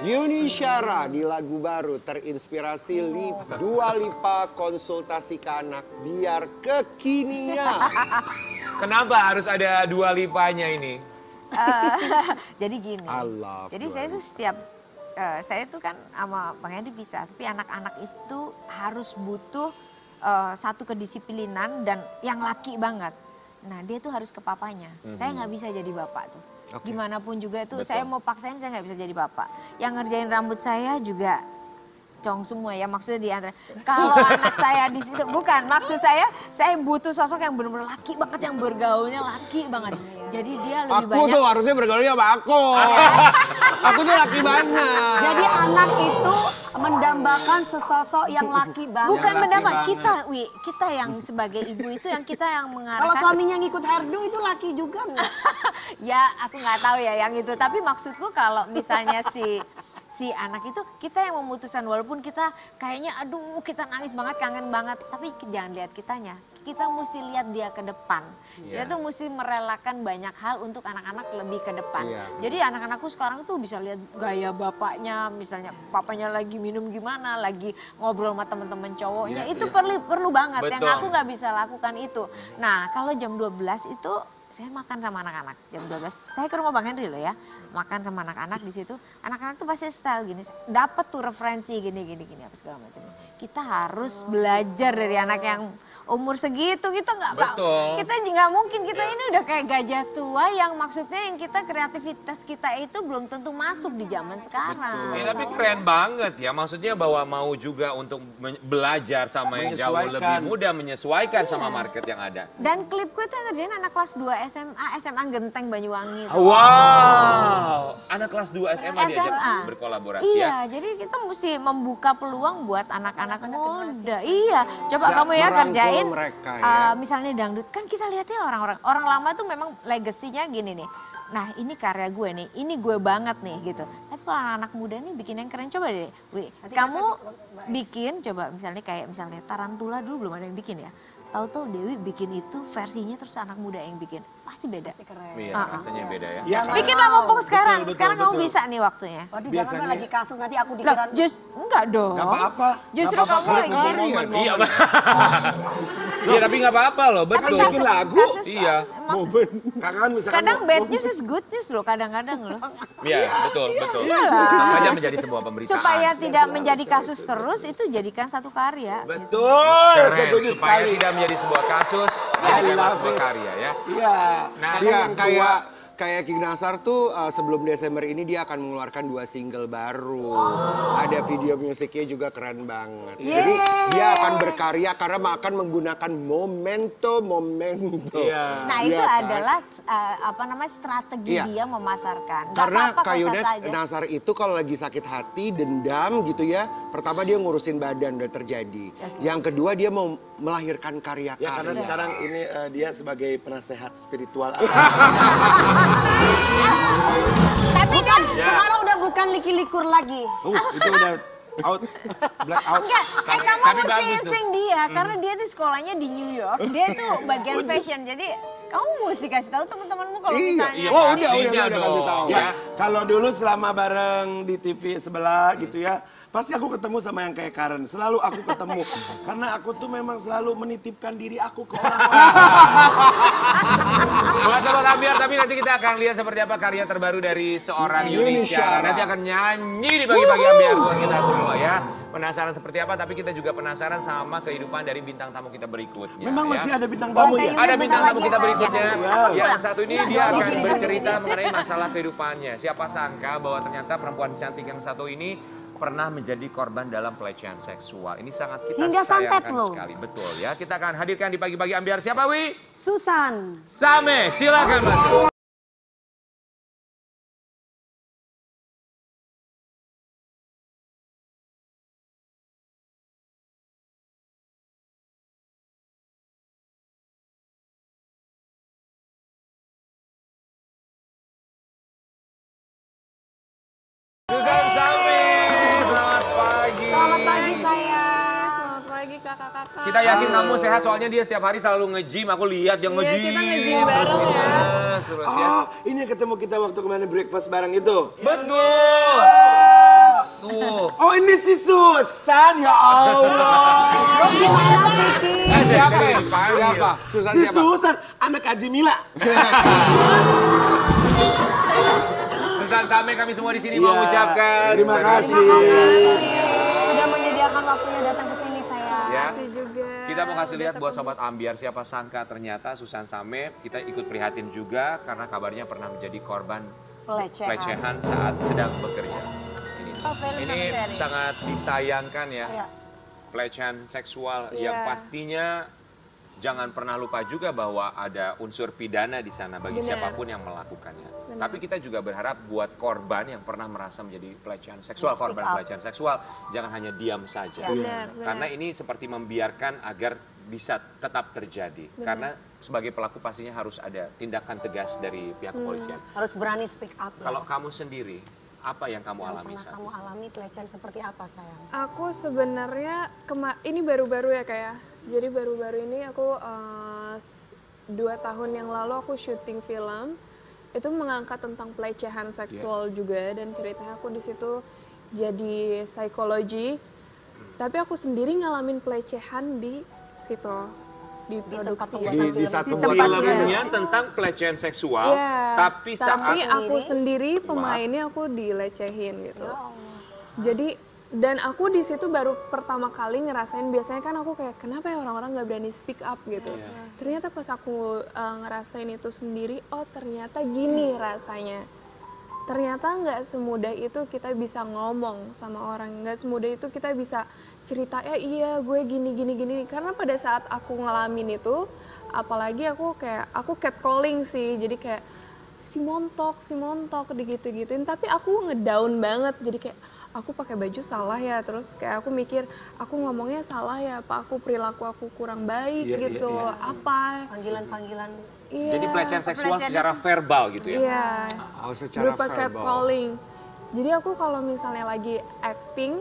Yuni Syara di lagu baru terinspirasi Dua Lipa konsultasi ke anak biar kekinian. Kenapa harus ada Dua Lipanya ini? Jadi gini. I love Jadi Dua saya tuh setiap saya tuh kan sama Bang Hendy bisa, tapi anak-anak itu harus butuh satu kedisiplinan dan yang laki banget. Nah dia tuh harus ke papanya. Saya nggak bisa jadi bapak tuh. Gimana pun juga itu saya mau paksain saya nggak bisa jadi bapak. Yang ngerjain rambut saya juga cong semua ya, maksudnya di antara. Kalau anak saya di situ bukan, maksud saya butuh sosok yang benar-benar laki banget, yang bergaulnya laki banget. Jadi dia lebih Aku banyak. tuh harusnya bergaulnya sama aku. Aku tuh laki banget. Jadi anak itu mendambakan sesosok yang laki banget. Bukan laki mendapat banget. kita yang sebagai ibu itu yang kita yang Kalau mengarahkan. suaminya ngikut herdu itu laki juga nggak? Ya aku nggak tahu ya yang itu. Tapi maksudku kalau misalnya si anak itu kita yang memutuskan, walaupun kita kayaknya aduh kita nangis banget, kangen banget, tapi jangan lihat kitanya, kita mesti lihat dia ke depan. Dia tuh mesti merelakan banyak hal untuk anak-anak lebih ke depan. Jadi anak-anakku sekarang tuh bisa lihat gaya bapaknya, misalnya papanya lagi minum gimana, lagi ngobrol sama teman-teman cowoknya, itu perlu banget. Betul. Yang aku nggak bisa lakukan itu. Nah kalau jam 12 itu saya makan sama anak-anak jam 12. Saya ke rumah Bang Henry loh ya, makan sama anak-anak di situ. Anak-anak tuh pasti style gini, dapat tuh referensi gini apa segala macam. Kita harus belajar dari anak yang umur segitu gitu nggak Pak? Betul. Kita nggak mungkin, kita ini udah kayak gajah tua yang maksudnya yang kita kreativitas kita itu belum tentu masuk di zaman sekarang. Ya, tapi keren banget ya, maksudnya bahwa mau juga untuk belajar sama yang jauh lebih Menyesuaikan. muda, menyesuaikan sama market yang ada. Dan klipku itu yang ngerjain anak kelas 2 SMA Genteng Banyuwangi. Wow, anak kelas 2 SMA diajak SMA. berkolaborasi Iya, ya. jadi kita mesti membuka peluang buat anak-anak muda. Iya, coba Nggak kamu ya merangkul kerjain. mereka ya. Misalnya dangdut, kan kita lihatnya orang lama tuh memang legasinya gini nih. Nah ini karya gue nih, ini gue banget nih gitu. Tapi kalau anak muda nih bikin yang keren, coba deh. Kamu bikin coba misalnya kayak misalnya Tarantula dulu belum ada yang bikin ya. tahu-tahu Dewi bikin itu versinya terus anak muda yang bikin. Pasti beda. Iya, rasanya beda ya. Ya, Bikinlah mumpung sekarang. betul, Sekarang kamu betul. bisa nih waktunya. Waduh jangan Biasanya- Mbak, lagi kasus nanti aku Lah, dikira. enggak dong. Gak apa-apa. Justru Nggak kamu apa-apa. lagi. Momen-momen. Iya, iya tapi nggak apa-apa loh, betul. bikin lagu. Iya. Momen. Kakak kan misalkan Kadang bad news is good news loh, kadang-kadang loh. Iya, betul, betul. Iyalah. Makanya menjadi sebuah pemberitaan. Supaya tidak menjadi kasus terus, itu jadikan satu karya. Betul. Keren, Setuju supaya sekali. tidak menjadi sebuah kasus, I jadikanlah love sebuah it. karya ya. Iya. Nah, Iya, kayak King Nasar tuh sebelum Desember ini dia akan mengeluarkan 2 single baru. Ada video musiknya juga keren banget. Jadi dia akan berkarya karena akan menggunakan momento. Iya. Nah Iya itu kan? adalah strategi Iya. dia memasarkan. Nggak Karena apa-apa, Kak kok, Yunet sah-sah aja. Nasar itu kalau lagi sakit hati, dendam gitu ya. Pertama dia ngurusin badan udah terjadi. Yang kedua dia mau melahirkan Ya karena karya-karya. sekarang ini dia sebagai penasehat spiritual. Tapi kan Ya. sekarang udah bukan liki-likur lagi. Itu udah out, black out. Enggak, kamu Tapi mesti bagus tuh. insting dia karena dia tuh sekolahnya di New York. Dia tuh bagian fashion. Jadi kamu mesti kasih tahu teman-temanmu kalau Iya. misalnya. Iya, Oh pastinya udah kasih dong. tahu. Ya, kalau dulu selama bareng di TV sebelah gitu ya, pasti aku ketemu sama yang kayak Karen. Selalu aku ketemu. Karena aku tuh memang selalu menitipkan diri aku ke orang-orang. Buat Sobat Ambiar, tapi nanti kita akan lihat seperti apa karya terbaru dari seorang Yuni Yuni Syara. Nanti akan nyanyi di pagi-pagi Ambiar buat kita semua ya. Penasaran seperti apa, tapi kita juga penasaran sama kehidupan dari bintang tamu kita berikutnya. Memang ya. masih ada bintang tamu ya? Ada bintang tamu kita berikutnya. Wow. Yang satu ini dia akan bercerita mengenai masalah kehidupannya. Siapa sangka bahwa ternyata perempuan cantik yang satu ini pernah menjadi korban dalam pelecehan seksual. Ini sangat kita Hingga santet sayangkan loh. sekali. Betul ya. Kita akan hadirkan di pagi-pagi Ambiar. Siapa Wi? Susan. Same, silakan masuk. Susan Same, selamat pagi. Selamat pagi sayang. Selamat pagi kakak-kakak. Kita yakin kamu sehat soalnya dia setiap hari selalu nge-gym. Aku lihat yang Iya, nge-gym. kita nge-gym bareng terus ya. terus ya. Oh, ini yang ketemu kita waktu kemarin breakfast bareng itu. Betul. Tuh. Oh, ini si Susan, ya Allah. Siapa? Dipanggil. Siapa? Susan Si siapa? Susan, anak Haji Mila. Susan Same kami semua di sini mau Iya, mengucapkan terima kasih. Sudah menyediakan waktunya datang ke sini sayang. Ya. Makasih juga. Kita mau kasih Udah lihat buat ketemu. Sobat Ambiar, siapa sangka ternyata Susan Same kita ikut prihatin juga karena kabarnya pernah menjadi korban pelecehan saat sedang bekerja. Ini sangat disayangkan ya, Iya. pelecehan seksual Iya. yang pastinya jangan pernah lupa juga bahwa ada unsur pidana di sana bagi Benar. siapapun yang melakukannya. Tapi kita juga berharap buat korban yang pernah merasa menjadi pelecehan seksual, korban pelecehan seksual, jangan hanya diam saja. Benar, Karena ini seperti membiarkan agar bisa tetap terjadi. Karena sebagai pelaku pastinya harus ada tindakan tegas dari pihak kepolisian. Harus berani speak up. ya. Kalau kamu sendiri, apa yang kamu Yang alami pernah saat kamu ini? alami pelecehan seperti apa sayang? Aku sebenarnya ini baru-baru ya kayak. Jadi baru-baru ini aku 2 tahun yang lalu aku syuting film itu mengangkat tentang pelecehan seksual juga dan ceritanya aku di situ jadi psikologi. Tapi aku sendiri ngalamin pelecehan di situ di produksi. Di satu buatan Filmnya tentang pelecehan seksual, Iya, tapi saat tapi aku sendiri Wah. pemainnya aku dilecehin gitu. Jadi dan aku di situ baru pertama kali ngerasain, biasanya kan aku kayak kenapa ya orang-orang nggak berani speak up gitu. Ternyata pas aku ngerasain itu sendiri, oh ternyata gini rasanya. Ternyata nggak semudah itu kita bisa ngomong sama orang, nggak semudah itu kita bisa cerita ya iya gue gini. Karena pada saat aku ngalamin itu, apalagi aku catcalling sih, jadi kayak si montok digitu-gituin. Tapi aku ngedown banget, jadi kayak aku pakai baju salah ya, terus kayak aku mikir aku ngomongnya salah ya, apa aku perilaku aku kurang baik Iya, gitu, iya, iya. apa? Panggilan-panggilan. Iya. jadi pelecehan seksual secara verbal gitu ya. Iya. Oh, secara Berupa verbal. catcalling. Jadi aku kalau misalnya lagi acting,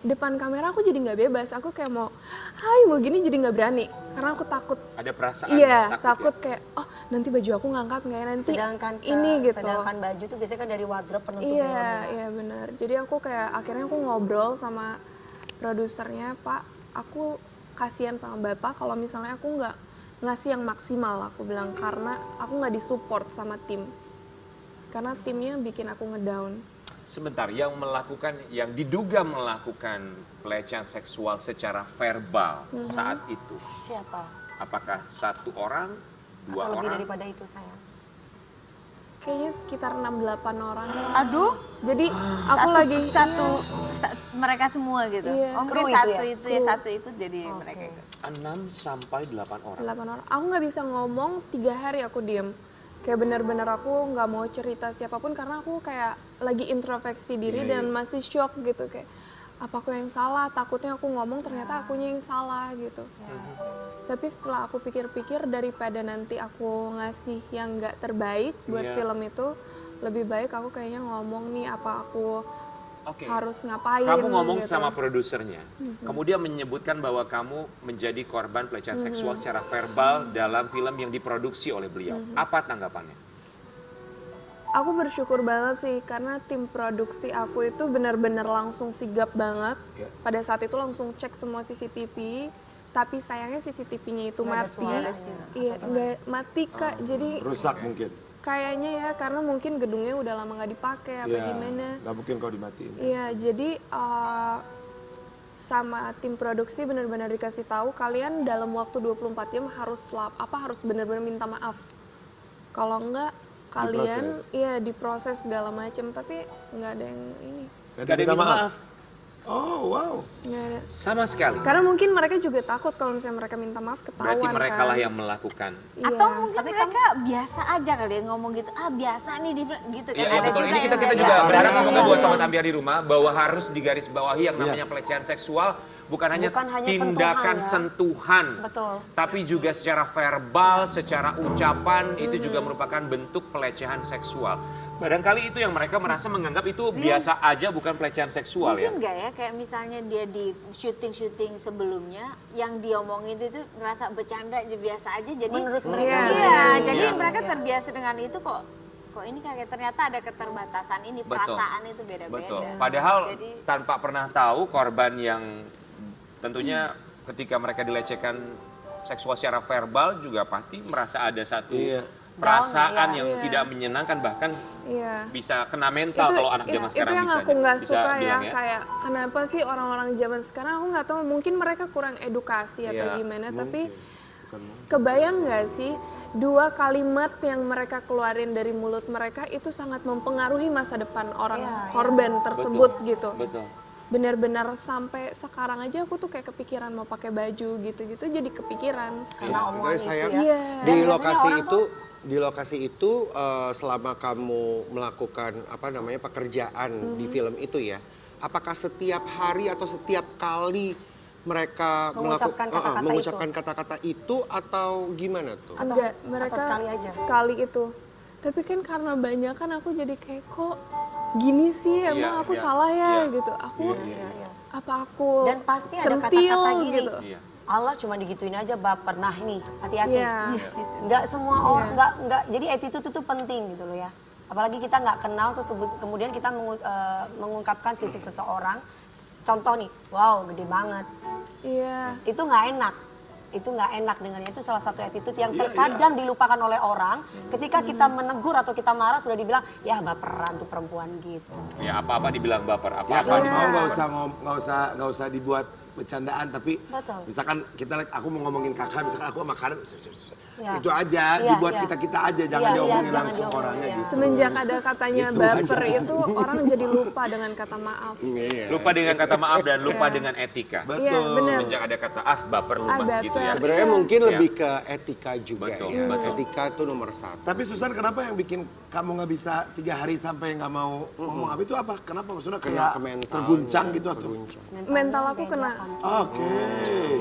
depan kamera aku jadi nggak bebas. Aku kayak mau, hai mau gini jadi nggak berani karena aku takut. Ada perasaan Iya, takut takut kayak, oh nanti baju aku ngangkat nggak ya nanti Sedangkan ini gitu. sedangkan baju tuh biasanya kan dari wardrobe penentu Iya, filmnya. iya benar. Jadi aku kayak akhirnya aku ngobrol sama produsernya, Pak, aku kasihan sama Bapak kalau misalnya aku nggak ngasih yang maksimal, aku bilang, karena aku nggak disupport sama tim. Karena timnya bikin aku ngedown. Sebentar, yang diduga melakukan pelecehan seksual secara verbal saat itu, Siapa? apakah satu orang, dua Atau lebih orang? daripada itu sayang? Kayaknya sekitar 6-8 orang. Aduh, Jadi aku lagi mereka semua gitu. Iya. Oh mungkin Kru itu satu ya? itu ya, satu ikut jadi mereka ikut. 6 sampai 8 orang. 8 orang. Aku nggak bisa ngomong 3 hari aku diem. Kayak bener-bener aku nggak mau cerita siapapun karena aku kayak lagi introspeksi diri dan masih shock gitu kayak apa aku yang salah, takutnya aku ngomong ternyata akunya yang salah gitu. Tapi setelah aku pikir-pikir daripada nanti aku ngasih yang nggak terbaik buat film itu, lebih baik aku kayaknya ngomong nih apa aku Oke. harus ngapain. Kamu ngomong gitu. sama produsernya, kemudian menyebutkan bahwa kamu menjadi korban pelecehan seksual secara verbal dalam film yang diproduksi oleh beliau. Apa tanggapannya? Aku bersyukur banget sih karena tim produksi aku itu benar-benar langsung sigap banget. Pada saat itu langsung cek semua CCTV, tapi sayangnya CCTV-nya itu Nggak ada mati. suaranya. Iya, nggak mati Kak. Jadi Rusak mungkin. kayaknya ya karena mungkin gedungnya udah lama nggak dipakai apa Iya, gimana. nggak mungkin kalau dimatiin. Iya, jadi sama tim produksi benar-benar dikasih tahu kalian dalam waktu 24 jam harus harus benar-benar minta maaf. Kalau enggak kalian diproses segala macam, tapi nggak ada yang ini. Nggak Gak ada yang minta minta maaf. Oh wow. Nggak ada. Sama sekali. Karena mungkin mereka juga takut kalau misalnya mereka minta maaf ketahuan. Berarti mereka kan. lah yang melakukan. Iya. Atau mungkin mereka biasa aja kali ya ngomong gitu, biasa nih gitu kan. Iya, Ada betul. juga Ini yang kita biasa. juga berharap Iya, semoga iya, buat iya. sobat ambiar di rumah bahwa harus digarisbawahi yang namanya pelecehan seksual bukan hanya tindakan sentuhan, Betul. tapi juga secara verbal, secara ucapan itu juga merupakan bentuk pelecehan seksual. Barangkali itu yang mereka merasa menganggap itu biasa aja bukan pelecehan seksual ya. Mungkin nggak ya kayak misalnya dia di syuting sebelumnya yang diomongin itu ngerasa bercanda aja biasa aja jadi Menurut mereka. iya, jadi Iya. mereka terbiasa dengan itu kok ini kayak ternyata ada keterbatasan ini Betul. perasaan itu beda-beda. Betul. Padahal Jadi- tanpa pernah tahu korban yang tentunya ketika mereka dilecehkan seksual secara verbal juga pasti merasa ada satu Iya. perasaan Down, yang iya. tidak menyenangkan bahkan Iya. bisa kena mental kalau anak zaman sekarang itu yang bisa aku nggak bisa suka ya, bilang kayak kenapa sih orang-orang zaman sekarang aku nggak tahu mungkin mereka kurang edukasi atau Iya, gimana tapi Bukan mungkin. kebayang nggak sih 2 kalimat yang mereka keluarin dari mulut mereka itu sangat mempengaruhi masa depan orang Iya, korban tersebut gitu Betul. benar-benar sampai sekarang aja aku tuh kayak kepikiran mau pakai baju gitu-gitu jadi kepikiran Karena omongan itu sayang, ya. Iya. di Dan lokasi biasanya itu di lokasi itu selama kamu melakukan pekerjaan di film itu ya, apakah setiap hari atau setiap kali mereka Mengucapkan kata-kata itu? mengucapkan kata-kata itu atau gimana tuh? enggak mereka sekali aja? sekali itu tapi kan karena banyak kan aku jadi kayak kok gini sih emang aku salah ya gitu aku Iya, iya. apa aku Dan pasti ada centil kata-kata gini. gitu Iya. Allah cuma digituin aja baper. Nah ini hati-hati. Iya. Nggak semua orang nggak jadi attitude itu penting gitu loh ya. Apalagi kita nggak kenal terus kemudian kita mengungkapkan fisik seseorang. Contoh nih, wow gede banget. iya Itu nggak enak. Itu nggak enak dengannya. Itu salah satu attitude yang terkadang dilupakan oleh orang. Ketika kita menegur atau kita marah sudah dibilang ya baperan tuh perempuan gitu. Ya apa-apa dibilang baper, Ya apa-apa kalau dibilang mau baper. nggak usah dibuat bercandaan tapi Betul. misalkan aku mau ngomongin kakak misalkan aku sama Karen Ya. itu aja Iya, dibuat iya. kita aja jangan Iya, diomongin jangan langsung diomongin, orangnya iya. gitu. semenjak ada katanya Gitu baper aja. itu orang jadi lupa dengan kata maaf Iya. Lupa dengan kata maaf dan lupa dengan etika. Betul. Iya, bener. Semenjak ada kata baper lu mah baper. gitu ya. Sebenarnya Iya. mungkin Iya. lebih ke etika juga Betul, ya. betul. Etika itu nomor 1. Tapi Susan kenapa yang bikin kamu nggak bisa 3 hari sampai nggak mau ngomong apa itu apa? Kenapa maksudnya Kena kayak ke mental. terguncang gitu atau? Terguncang. mental aku kena Oke.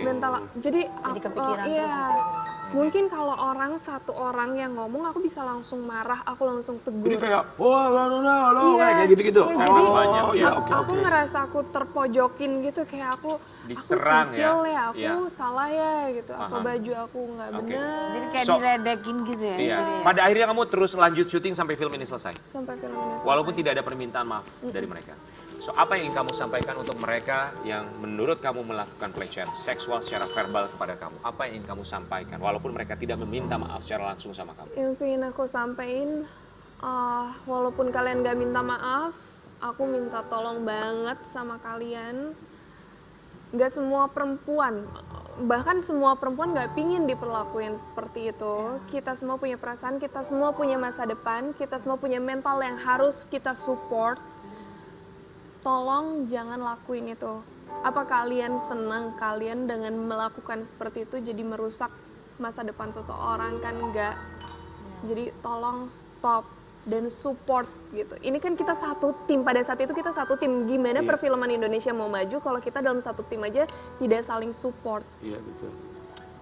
mental jadi Jadi kepikiran iya terus gitu. Mungkin kalau satu orang yang ngomong aku bisa langsung marah, aku langsung tegur. Jadi kayak, wah, lo, kayak gitu-gitu. Iya, jadi banyak, ya. aku ngerasa aku terpojokin gitu, kayak aku Diserang centil ya. aku salah ya gitu, apa Aha. baju aku nggak benar. Jadi kayak So- diledekin gitu ya. Iya. Pada akhirnya kamu terus lanjut syuting sampai film ini selesai. Sampai film ini selesai. Walaupun tidak ada permintaan maaf dari mereka. So, apa yang ingin kamu sampaikan untuk mereka yang menurut kamu melakukan pelecehan seksual secara verbal kepada kamu? Apa yang ingin kamu sampaikan? Walaupun mereka tidak meminta maaf secara langsung sama kamu. Yang pengen aku sampaikan, walaupun kalian gak minta maaf, aku minta tolong banget sama kalian. Gak semua perempuan, bahkan semua perempuan gak pingin diperlakuin seperti itu. Kita semua punya perasaan, kita semua punya masa depan, kita semua punya mental yang harus kita support. Tolong jangan lakuin itu. Apa kalian senang kalian dengan melakukan seperti itu jadi merusak masa depan seseorang? Kan enggak. Jadi tolong stop dan support gitu. Ini kan kita satu tim, pada saat itu kita satu tim. Gimana perfilman Indonesia mau maju kalau kita dalam satu tim aja tidak saling support? Iya, betul.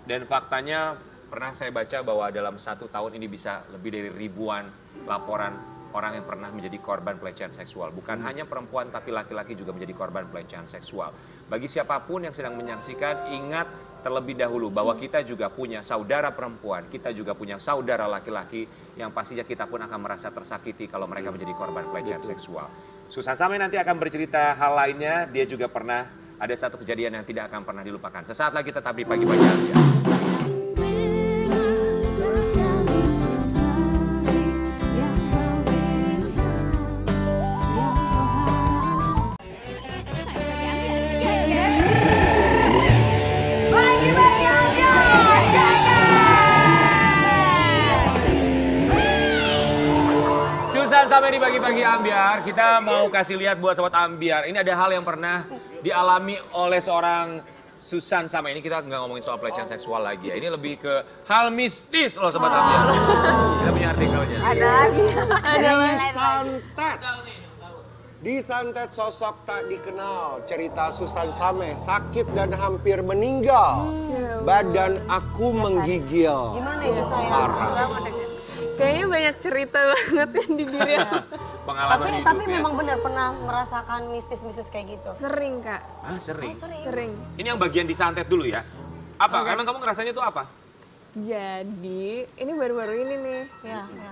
Dan faktanya pernah saya baca bahwa dalam 1 tahun ini bisa lebih dari ribuan laporan orang yang pernah menjadi korban pelecehan seksual. Bukan hanya perempuan tapi laki-laki juga menjadi korban pelecehan seksual. Bagi siapapun yang sedang menyaksikan, ingat terlebih dahulu bahwa kita juga punya saudara perempuan, kita juga punya saudara laki-laki yang pastinya kita pun akan merasa tersakiti kalau mereka menjadi korban pelecehan seksual. Susan Sameh nanti akan bercerita hal lainnya, dia juga pernah ada satu kejadian yang tidak akan pernah dilupakan. Sesaat lagi tetap di Pagi-Pagi Ambiar. Susan sampai di Pagi-Pagi Ambiar, kita mau kasih lihat buat sobat Ambiar. Ini ada hal yang pernah dialami oleh seorang Susan Sameh. Ini kita nggak ngomongin soal pelecehan seksual lagi ya. Ini lebih ke hal mistis loh sobat Ambiar. Kita punya artikelnya. Ada lagi. Disantet. Disantet sosok tak dikenal. Cerita Susan Sameh sakit dan hampir meninggal. Badan aku menggigil. Gimana itu sayang? Parah. Kayaknya banyak cerita banget yang di diri aku. Pengalaman Tapi hidup ya. memang benar pernah merasakan mistis-mistis kayak gitu. Sering Kak, Ah, sering. sering. Ini yang bagian disantet dulu ya. Apa? Emang kamu ngerasanya itu apa? Jadi, ini baru-baru ini nih. Iya, iya.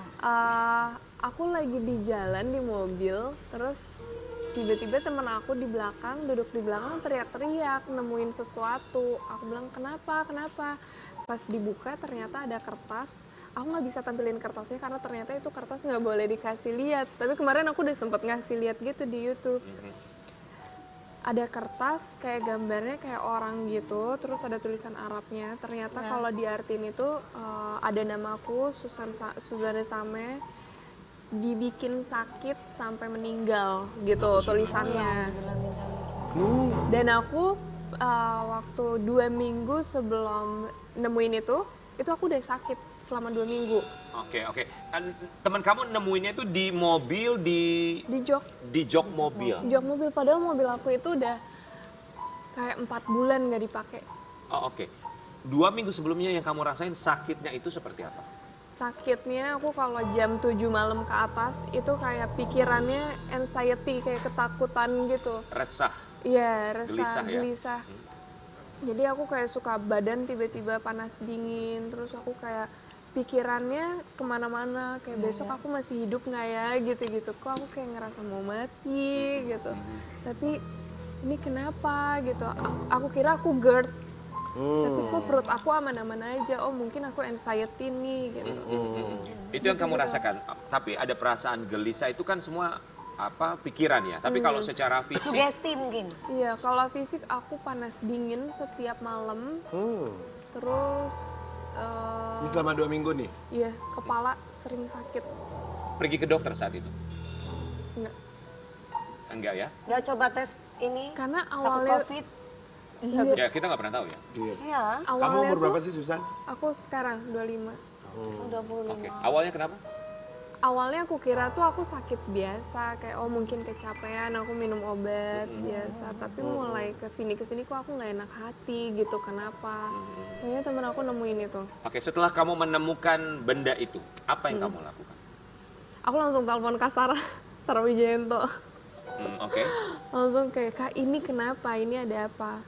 Aku lagi di jalan di mobil, terus tiba-tiba teman aku di belakang, duduk di belakang teriak-teriak, nemuin sesuatu. Aku bilang, kenapa? Pas dibuka ternyata ada kertas. Aku nggak bisa tampilin kertasnya karena ternyata itu kertas nggak boleh dikasih lihat. Tapi kemarin aku udah sempet ngasih lihat gitu di YouTube. Ada kertas kayak gambarnya kayak orang gitu, terus ada tulisan Arabnya. Ternyata kalau diartiin itu ada namaku Suzana Sameh, dibikin sakit sampai meninggal gitu tulisannya. Dan aku waktu 2 minggu sebelum nemuin itu aku udah sakit selama 2 minggu. Oke. Teman kamu nemuinnya itu di mobil, Di jok di jok mobil. mobil, padahal mobil aku itu udah kayak 4 bulan nggak dipakai. Oh, oke. 2 minggu sebelumnya yang kamu rasain sakitnya itu seperti apa? Sakitnya aku kalau jam 7 malam ke atas itu kayak pikirannya anxiety, kayak ketakutan gitu. Resah. Iya, Gelisah resah, ya? gelisah. Jadi aku kayak suka badan tiba-tiba panas dingin, terus aku kayak pikirannya kemana-mana, kayak besok aku masih hidup nggak ya, gitu-gitu. Kok aku kayak ngerasa mau mati gitu. Tapi ini kenapa gitu? Aku kira aku GERD, tapi kok perut aku aman-aman aja. Oh mungkin aku anxiety nih gitu. Itu yang kamu rasakan. Tapi ada perasaan gelisah itu kan semua pikiran ya. Tapi kalau secara fisik, Sugesti mungkin. Iya, kalau fisik aku panas dingin setiap malam. Terus Ini selama 2 minggu nih? iya, kepala sering sakit. pergi ke dokter saat itu? Enggak. Enggak ya? Nggak coba tes ini? Karena Takut awalnya COVID? Ya kita nggak pernah tahu ya. Iya. Iya. Kamu awalnya umur berapa tuh sih, Susan? aku sekarang 25. 25. Oke. Awalnya kenapa? awalnya aku kira tuh aku sakit biasa, kayak oh mungkin kecapean, aku minum obat biasa. Tapi mulai kesini kok aku nggak enak hati gitu, kenapa? Kayaknya temen aku nemuin itu. Oke, setelah kamu menemukan benda itu, apa yang kamu lakukan? Aku langsung telepon Kak Sarah Wijayanto. Oke. Langsung kayak, Kak ini kenapa, ini ada apa?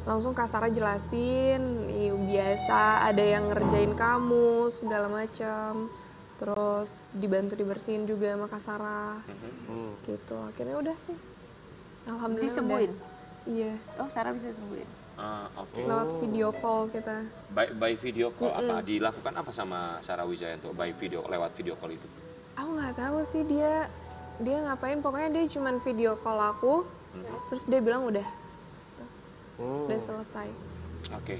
Langsung Kak Sarah jelasin, biasa ada yang ngerjain kamu, segala macam. Terus dibantu dibersihin juga sama Kak Sarah. Gitu, akhirnya udah sih. Alhamdulillah Disembuhin? udah. Iya, Oh, Sarah bisa sembuhin. Oke. lewat video call kita. By video call apa? Dilakukan apa sama Sarah Wijayanto lewat video call itu? Aku nggak tahu sih dia ngapain, pokoknya dia cuman video call aku, terus dia bilang udah selesai. Oke.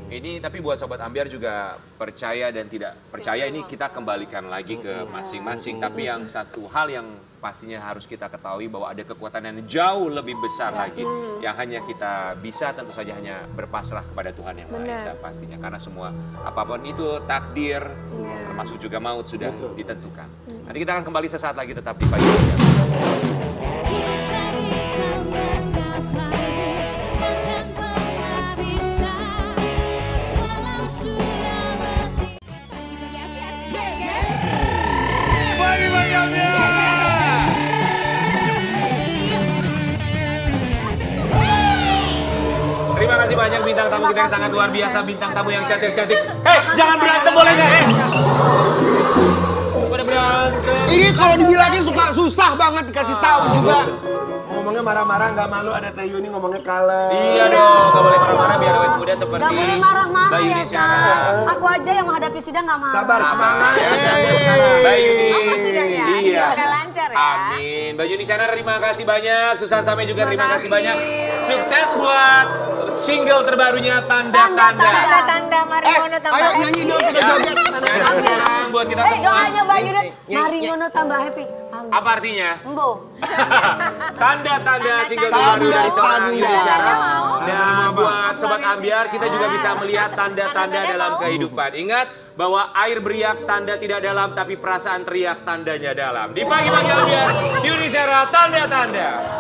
Ini tapi buat Sobat Ambiar juga percaya dan tidak percaya ini kita kembalikan lagi ke masing-masing. Tapi yang satu hal yang pastinya harus kita ketahui bahwa ada kekuatan yang jauh lebih besar lagi. Yang hanya kita bisa tentu saja hanya berpasrah kepada Tuhan Yang Maha Esa pastinya. Karena semua apapun itu takdir, termasuk juga maut sudah ditentukan. Nanti kita akan kembali sesaat lagi tetap di Pagi Ambiar. Terima kasih banyak bintang tamu kita yang sangat luar biasa, bintang tamu yang cantik-cantik. Hei, jangan berantem boleh nggak? Pada berantem. Ini kalau dibilangin suka susah banget dikasih tahu juga. Ngomongnya marah-marah nggak malu, ada Teh Yuni ngomongnya kalem. Iya dong, nggak boleh marah-marah biar awet muda seperti Gak boleh marah-marah Mbak ya, Yuni Sa. Syara. Aku aja yang menghadapi sidang gak marah. Sabar, semangat. Mbak Yuni. Sidang ya? Iya. Semoga lancar ya. Amin. Mbak Yuni Syara terima kasih banyak. Susan Same juga terima kasih banyak. Sukses buat single terbarunya Tanda-Tanda. Tanda-tanda Marimono tambah Ayo nyanyi dong, kita joget. Nyanyi sekarang buat kita semua. Doanya Mbak Yudit, Nyanyi. mari ngono tambah happy. Amin. Apa artinya? Embo. Tanda-tanda single terbaru dari seorang Tanda-tanda. Yuni Syara. Dan Tanda-tanda apa? buat Sobat Ambiar, kita juga bisa melihat tanda-tanda dalam kehidupan. Ingat bahwa air beriak tanda tidak dalam, tapi perasaan teriak tandanya dalam. Di Pagi-Pagi Ambiar, Yuni Syara, Tanda-Tanda.